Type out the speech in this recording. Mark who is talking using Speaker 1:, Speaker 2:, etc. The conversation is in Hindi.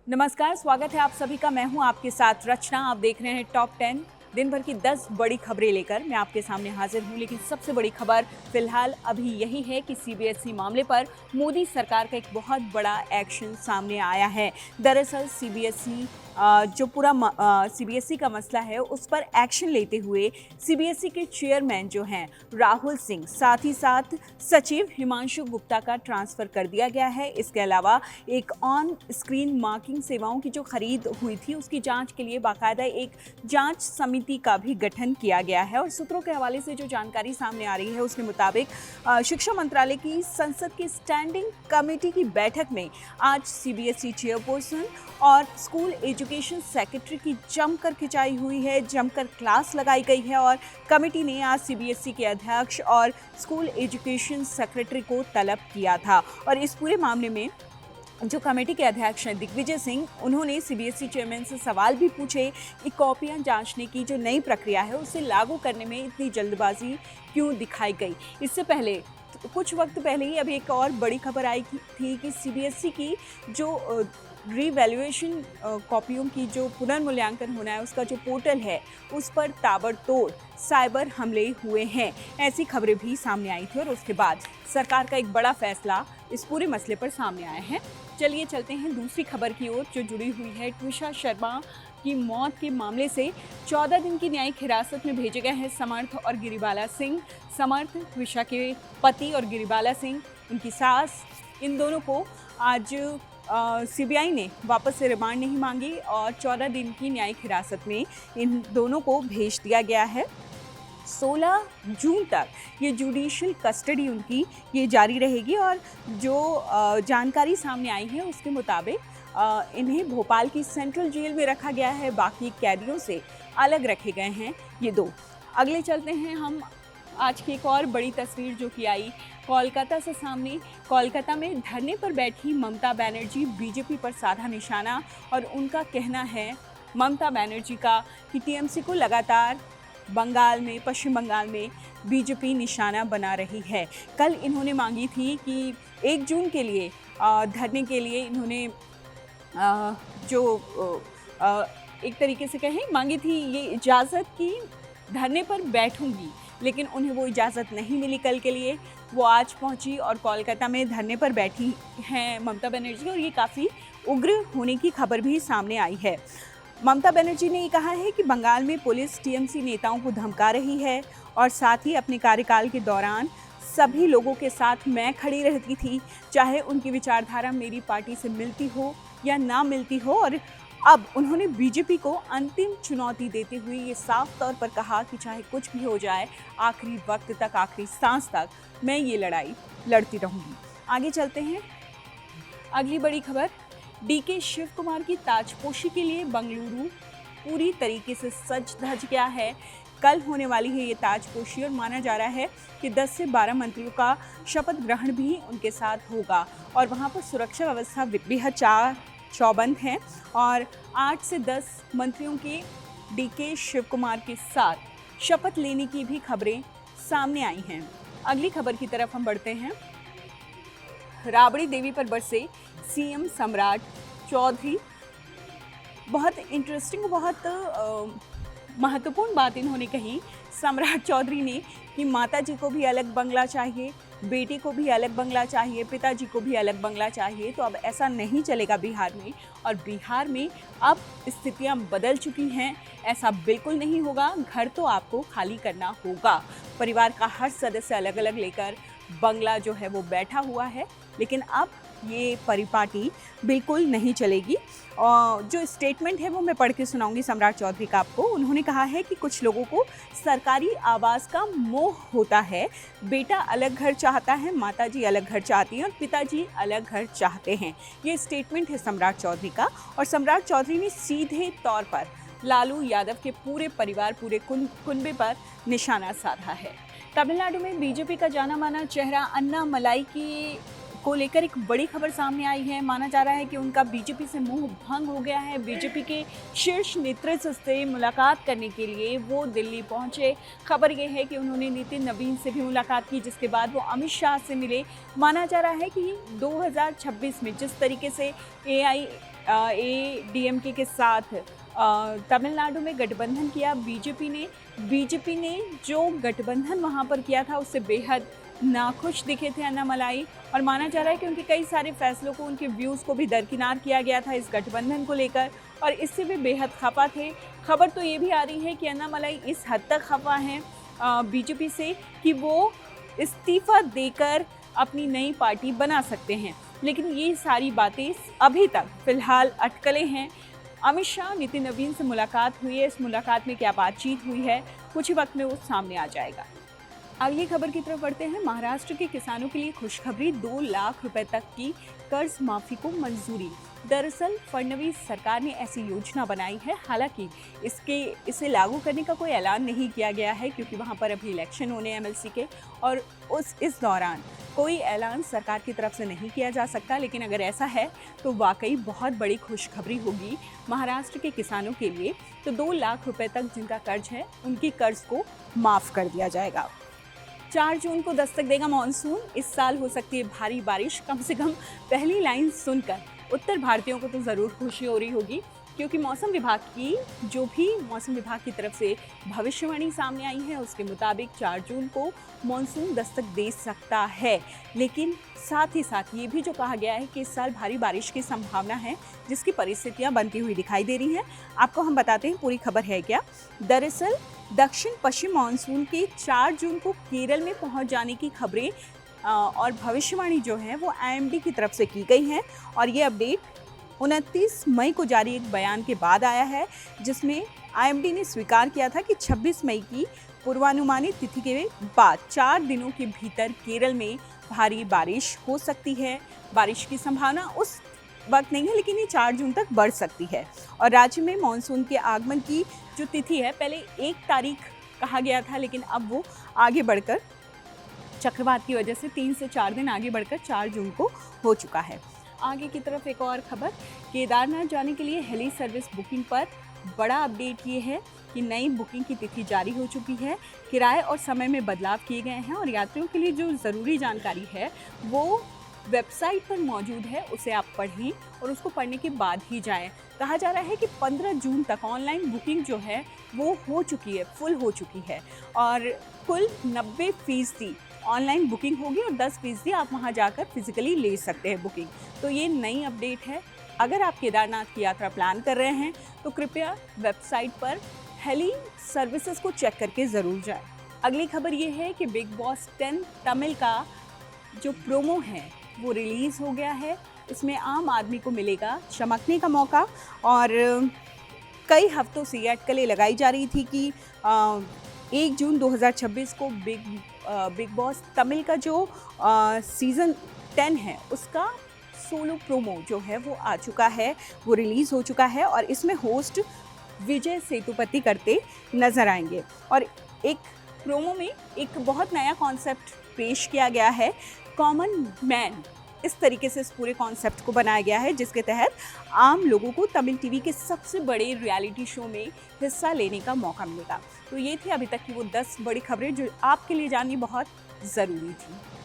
Speaker 1: नमस्कार, स्वागत है आप सभी का। मैं हूं आपके साथ रचना। आप देख रहे हैं टॉप 10 दिन भर की 10 बड़ी खबरें लेकर मैं आपके सामने हाजिर हूं। लेकिन सबसे बड़ी खबर फिलहाल अभी यही है कि सीबीएसई मामले पर मोदी सरकार का एक बहुत बड़ा एक्शन सामने आया है। दरअसल सीबीएसई जो पूरा सीबीएसई का मसला है उस पर एक्शन लेते हुए सीबीएसई के चेयरमैन जो हैं राहुल सिंह, साथ ही साथ सचिव हिमांशु गुप्ता का ट्रांसफ़र कर दिया गया है। इसके अलावा एक ऑन स्क्रीन मार्किंग सेवाओं की जो खरीद हुई थी उसकी जांच के लिए बाकायदा एक जांच समिति का भी गठन किया गया है। और सूत्रों के हवाले से जो जानकारी सामने आ रही है उसके मुताबिक शिक्षा मंत्रालय की संसद की स्टैंडिंग कमेटी की बैठक में आज सीबीएसई चेयरपर्सन और स्कूल एजुकेशन सेक्रेटरी की जमकर खिंचाई हुई है, जमकर क्लास लगाई गई है। और कमेटी ने आज सीबीएसई के अध्यक्ष और स्कूल एजुकेशन सेक्रेटरी को तलब किया था। और इस पूरे मामले में जो कमेटी के अध्यक्ष हैं दिग्विजय सिंह, उन्होंने सीबीएसई चेयरमैन से सवाल भी पूछे कि कॉपियां जांचने की जो नई प्रक्रिया है उसे लागू करने में इतनी जल्दबाजी क्यों दिखाई गई। इससे पहले कुछ वक्त पहले ही अभी एक और बड़ी खबर आई थी कि सीबीएसई की जो रीवैल्यूएशन कॉपियों की जो पुनर्मूल्यांकन होना है उसका जो पोर्टल है उस पर ताबड़तोड़ साइबर हमले हुए हैं। ऐसी खबरें भी सामने आई थी और उसके बाद सरकार का एक बड़ा फैसला इस पूरे मसले पर सामने आया है। चलिए चलते हैं दूसरी खबर की ओर जो जुड़ी हुई है ट्विशा शर्मा की मौत के मामले से। 14 दिन की न्यायिक हिरासत में भेजे गए हैं समर्थ और गिरिबाला सिंह। समर्थ ट्विशा के पति और गिरिबाला सिंह उनकी सास, इन दोनों को आज सीबीआई ने वापस से रिमांड नहीं मांगी और 14 दिन की न्यायिक हिरासत में इन दोनों को भेज दिया गया है। 16 जून तक ये जुडिशियल कस्टडी उनकी ये जारी रहेगी। और जो जानकारी सामने आई है उसके मुताबिक इन्हें भोपाल की सेंट्रल जेल में रखा गया है, बाकी कैदियों से अलग रखे गए हैं ये दो। अगले चलते हैं हम आज की एक और बड़ी तस्वीर जो कि आई कोलकाता से सामने। कोलकाता में धरने पर बैठी ममता बनर्जी बीजेपी पर साधा निशाना। और उनका कहना है ममता बनर्जी का कि टीएमसी को लगातार बंगाल में, पश्चिम बंगाल में बीजेपी निशाना बना रही है। कल इन्होंने मांगी थी कि 1 जून के लिए धरने के लिए इन्होंने एक तरीके से कहें मांगी थी ये इजाज़त कि धरने पर बैठूंगी, लेकिन उन्हें वो इजाज़त नहीं मिली कल के लिए। वो आज पहुंची और कोलकाता में धरने पर बैठी हैं ममता बनर्जी और ये काफ़ी उग्र होने की खबर भी सामने आई है। ममता बनर्जी ने ये कहा है कि बंगाल में पुलिस टीएमसी नेताओं को धमका रही है और साथ ही अपने कार्यकाल के दौरान सभी लोगों के साथ मैं खड़ी रहती थी, चाहे उनकी विचारधारा मेरी पार्टी से मिलती हो या ना मिलती हो। और अब उन्होंने बीजेपी को अंतिम चुनौती देते हुए ये साफ तौर पर कहा कि चाहे कुछ भी हो जाए, आखिरी वक्त तक, आखिरी सांस तक मैं ये लड़ाई लड़ती रहूँगी। आगे चलते हैं। अगली बड़ी खबर, डीके शिव कुमार की ताजपोशी के लिए बंगलुरु पूरी तरीके से सज धज गया है। कल होने वाली है ये ताजपोशी और माना जा रहा है कि 10 से 12 मंत्रियों का शपथ ग्रहण भी उनके साथ होगा। और वहाँ पर सुरक्षा व्यवस्था बेहद चौबंद है और 8 से 10 मंत्रियों के डीके शिव कुमार के साथ शपथ लेने की भी खबरें सामने आई हैं। अगली खबर की तरफ हम बढ़ते हैं। राबड़ी देवी पर बरसे सीएम सम्राट चौधरी। बहुत इंटरेस्टिंग, बहुत महत्वपूर्ण बात इन्होंने कही सम्राट चौधरी ने कि माताजी को भी अलग बंगला चाहिए, बेटे को भी अलग बंगला चाहिए, पिताजी को भी अलग बंगला चाहिए। तो अब ऐसा नहीं चलेगा बिहार में। और बिहार में अब स्थितियां बदल चुकी हैं, ऐसा बिल्कुल नहीं होगा। घर तो आपको खाली करना होगा। परिवार का हर सदस्य अलग अलग लेकर बंगला जो है वो बैठा हुआ है, लेकिन अब ये परिपाटी बिल्कुल नहीं चलेगी। और जो स्टेटमेंट है वो मैं पढ़ के सुनाऊंगी सम्राट चौधरी का आपको। उन्होंने कहा है कि कुछ लोगों को सरकारी आवास का मोह होता है। बेटा अलग घर चाहता है, माताजी अलग घर चाहती हैं और पिताजी अलग घर चाहते हैं। ये स्टेटमेंट है सम्राट चौधरी का। और सम्राट चौधरी ने सीधे तौर पर लालू यादव के पूरे परिवार, पूरे कुनबे पर निशाना साधा है। तमिलनाडु में बीजेपी का जाना माना चेहरा अन्नामलाई की को लेकर एक बड़ी खबर सामने आई है। माना जा रहा है कि उनका बीजेपी से मोह भंग हो गया है। बीजेपी के शीर्ष नेतृत्व से मुलाकात करने के लिए वो दिल्ली पहुंचे। खबर ये है कि उन्होंने नितिन नवीन से भी मुलाकात की, जिसके बाद वो अमित शाह से मिले। माना जा रहा है कि 2026 में जिस तरीके से ADMK के साथ तमिलनाडु में गठबंधन किया बीजेपी ने जो गठबंधन वहाँ पर किया था उससे बेहद नाखुश दिखे थे अन्नामलाई, और माना जा रहा है कि उनके कई सारे फैसलों को, उनके व्यूज़ को भी दरकिनार किया गया था इस गठबंधन को लेकर, और इससे भी बेहद खफा थे। खबर तो ये भी आ रही है कि अन्नामलाई इस हद तक खफा हैं बीजेपी से कि वो इस्तीफ़ा देकर अपनी नई पार्टी बना सकते हैं। लेकिन ये सारी बातें अभी तक फ़िलहाल अटकलें हैं। अमित शाह, नितिन नवीन से मुलाकात हुई है, इस मुलाकात में क्या बातचीत हुई है, कुछ ही वक्त में वो सामने आ जाएगा। अगली खबर की तरफ बढ़ते हैं। महाराष्ट्र के किसानों के लिए खुशखबरी, 2 लाख रुपए तक की कर्ज माफी को मंजूरी। दरअसल फडणवीस सरकार ने ऐसी योजना बनाई है, हालांकि इसे लागू करने का कोई ऐलान नहीं किया गया है क्योंकि वहां पर अभी इलेक्शन होने हैं MLC के, और इस दौरान कोई ऐलान सरकार की तरफ से नहीं किया जा सकता। लेकिन अगर ऐसा है तो वाकई बहुत बड़ी खुशखबरी होगी महाराष्ट्र के किसानों के लिए। तो 2 लाख रुपए तक जिनका कर्ज है उनकी कर्ज को माफ़ कर दिया जाएगा। 4 जून को दस्तक देगा मॉनसून। इस साल हो सकती है भारी बारिश। कम से कम पहली लाइन सुनकर उत्तर भारतीयों को तो ज़रूर खुशी हो रही होगी, क्योंकि मौसम विभाग की तरफ से भविष्यवाणी सामने आई है उसके मुताबिक 4 जून को मॉनसून दस्तक दे सकता है। लेकिन साथ ही साथ ये भी जो कहा गया है कि इस साल भारी बारिश की संभावना है, जिसकी परिस्थितियां बनती हुई दिखाई दे रही हैं। आपको हम बताते हैं पूरी खबर है क्या। दरअसल दक्षिण पश्चिम मानसून के 4 जून को केरल में पहुंच जाने की खबरें और भविष्यवाणी जो है वो IMD की तरफ से की गई है, और ये अपडेट 29 मई को जारी एक बयान के बाद आया है, जिसमें IMD ने स्वीकार किया था कि 26 मई की पूर्वानुमानित तिथि के बाद 4 दिनों के भीतर केरल में भारी बारिश हो सकती है। बारिश की संभावना उस वक्त नहीं है, लेकिन ये 4 जून तक बढ़ सकती है। और राज्य में मानसून के आगमन की जो तिथि है, पहले 1 तारीख कहा गया था, लेकिन अब वो आगे बढ़कर चक्रवात की वजह से 3 से 4 दिन आगे बढ़कर 4 जून को हो चुका है। आगे की तरफ एक और खबर, केदारनाथ जाने के लिए हेली सर्विस बुकिंग पर बड़ा अपडेट ये है कि नई बुकिंग की तिथि जारी हो चुकी है। किराए और समय में बदलाव किए गए हैं, और यात्रियों के लिए जो ज़रूरी जानकारी है वो वेबसाइट पर मौजूद है, उसे आप पढ़ें और उसको पढ़ने के बाद ही जाएं। कहा जा रहा है कि 15 जून तक ऑनलाइन बुकिंग जो है वो हो चुकी है, फुल हो चुकी है, और कुल 90% ऑनलाइन बुकिंग होगी और 10% आप वहां जाकर फिजिकली ले सकते हैं बुकिंग। तो ये नई अपडेट है। अगर आप केदारनाथ की यात्रा प्लान कर रहे हैं तो कृपया वेबसाइट पर हेली सर्विसेज को चेक करके ज़रूर जाएं। अगली खबर ये है कि बिग बॉस 10 तमिल का जो प्रोमो है वो रिलीज़ हो गया है। इसमें आम आदमी को मिलेगा चमकने का मौका, और कई हफ्तों से ये अटकलें लगाई जा रही थी कि 1 जून 2026 को बिग बॉस तमिल का जो सीज़न 10 है उसका सोलो प्रोमो जो है वो आ चुका है, वो रिलीज़ हो चुका है, और इसमें होस्ट विजय सेतुपति करते नज़र आएंगे। और एक प्रोमो में एक बहुत नया कॉन्सेप्ट पेश किया गया है, कॉमन मैन। इस तरीके से इस पूरे कॉन्सेप्ट को बनाया गया है, जिसके तहत आम लोगों को तमिल टीवी के सबसे बड़े रियलिटी शो में हिस्सा लेने का मौका मिलेगा। तो ये थी अभी तक की वो 10 बड़ी खबरें जो आपके लिए जाननी बहुत ज़रूरी थी।